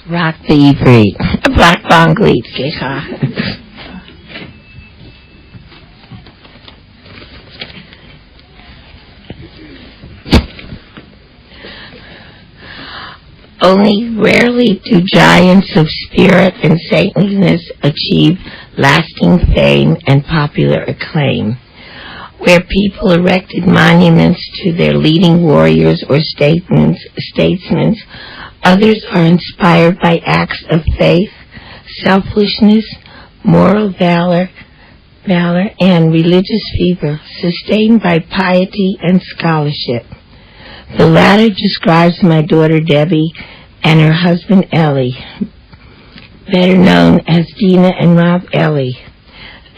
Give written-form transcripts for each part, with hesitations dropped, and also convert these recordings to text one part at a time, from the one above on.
רק בעברית, רק באנגלית, סליחה. Only rarely do giants of spirit and saintliness achieve lasting fame and popular acclaim. Where people erected monuments to their leading warriors or statesmen, others are inspired by acts of faith, selflessness, moral valor, and religious fervor, sustained by piety and scholarship. The latter describes my daughter Debbie and her husband Ellie, better known as Dina and Rob Ellie.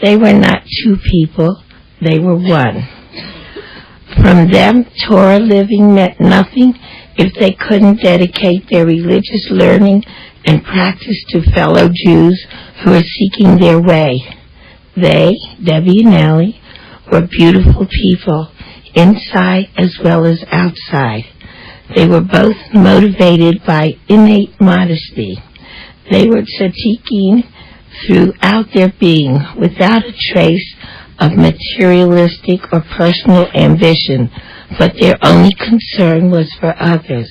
They were not two people, they were one. From them, Torah living meant nothing if they couldn't dedicate their religious learning and practice to fellow Jews who are seeking their way. They, Debbie and Ellie, were beautiful people, inside as well as outside. They were both motivated by innate modesty. They were tzaddikim throughout their being, without a trace of materialistic or personal ambition, but their only concern was for others.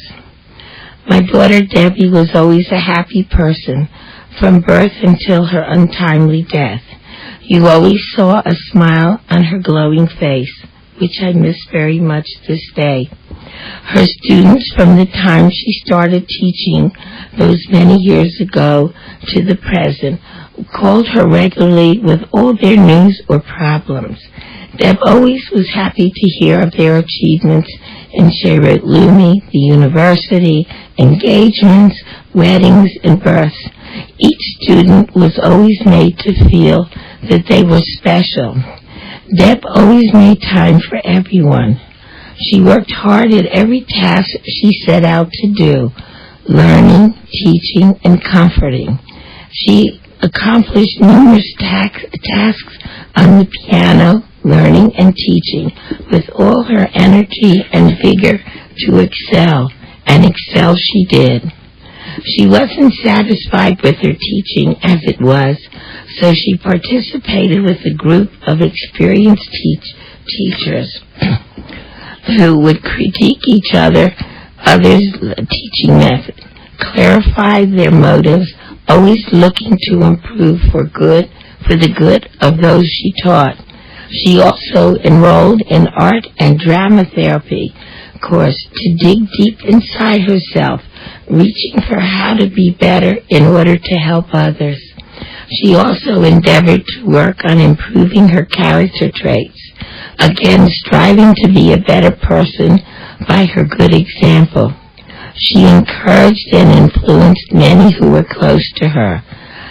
My daughter Debbie was always a happy person, from birth until her untimely death. You always saw a smile on her glowing face, which I miss very much this day. Her students, from the time she started teaching those many years ago to the present, called her regularly with all their news or problems. Deb always was happy to hear of their achievements in Sheirut Leumi, the university, engagements, weddings, and births. Each student was always made to feel that they were special. Deb always made time for everyone. She worked hard at every task she set out to do, learning, teaching, and comforting. She accomplished numerous tasks on the piano, learning and teaching, with all her energy and vigor to excel, and excel she did. She wasn't satisfied with her teaching as it was, so she participated with a group of experienced teachers who would critique each other's teaching method, clarify their motives, always looking to improve for the good of those she taught. She also enrolled in art and drama therapy course to dig deep inside herself, reaching for how to be better in order to help others. She also endeavored to work on improving her character traits, again striving to be a better person by her good example. She encouraged and influenced many who were close to her.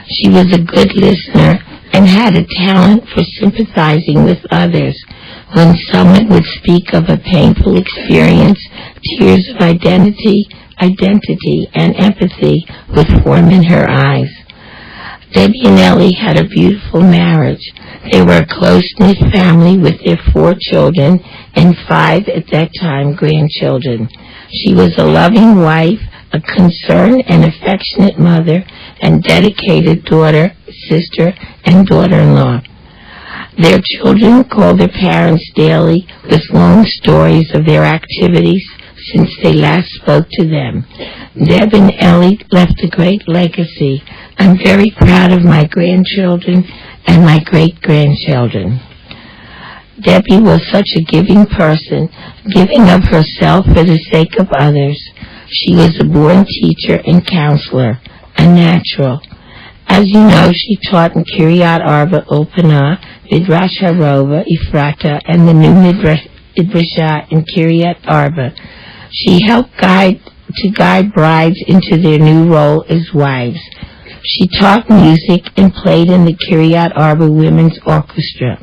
She was a good listener and had a talent for sympathizing with others. When someone would speak of a painful experience, tears of identity and empathy would form in her eyes. Debbie and Ellie had a beautiful marriage. They were a close-knit family with their 4 children and 5 at that time grandchildren. She was a loving wife, a concerned and affectionate mother, and dedicated daughter, sister, and daughter-in-law. Their children called their parents daily with long stories of their activities since they last spoke to them. Deb and Ellie left a great legacy. I'm very proud of my grandchildren and my great-grandchildren. Debbie was such a giving person, giving of herself for the sake of others. She was a born teacher and counselor, a natural. As you know, she taught in Kiryat Arba, Ulpana, Midrash Harova, Ephrata, and the new Midrashah in Kiryat Arba. She helped guide brides into their new role as wives. She taught music and played in the Kiryat Arba Women's Orchestra.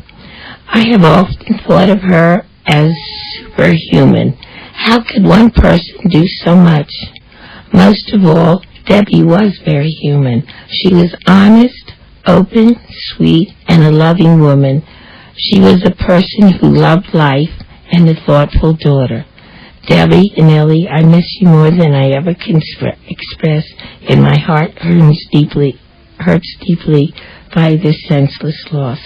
I have often thought of her as superhuman. How could one person do so much? Most of all, Debbie was very human. She was honest, open, sweet, and a loving woman. She was a person who loved life and a thoughtful daughter. Debbie and Ellie, I miss you more than I ever can express, and my heart hurts deeply by this senseless loss.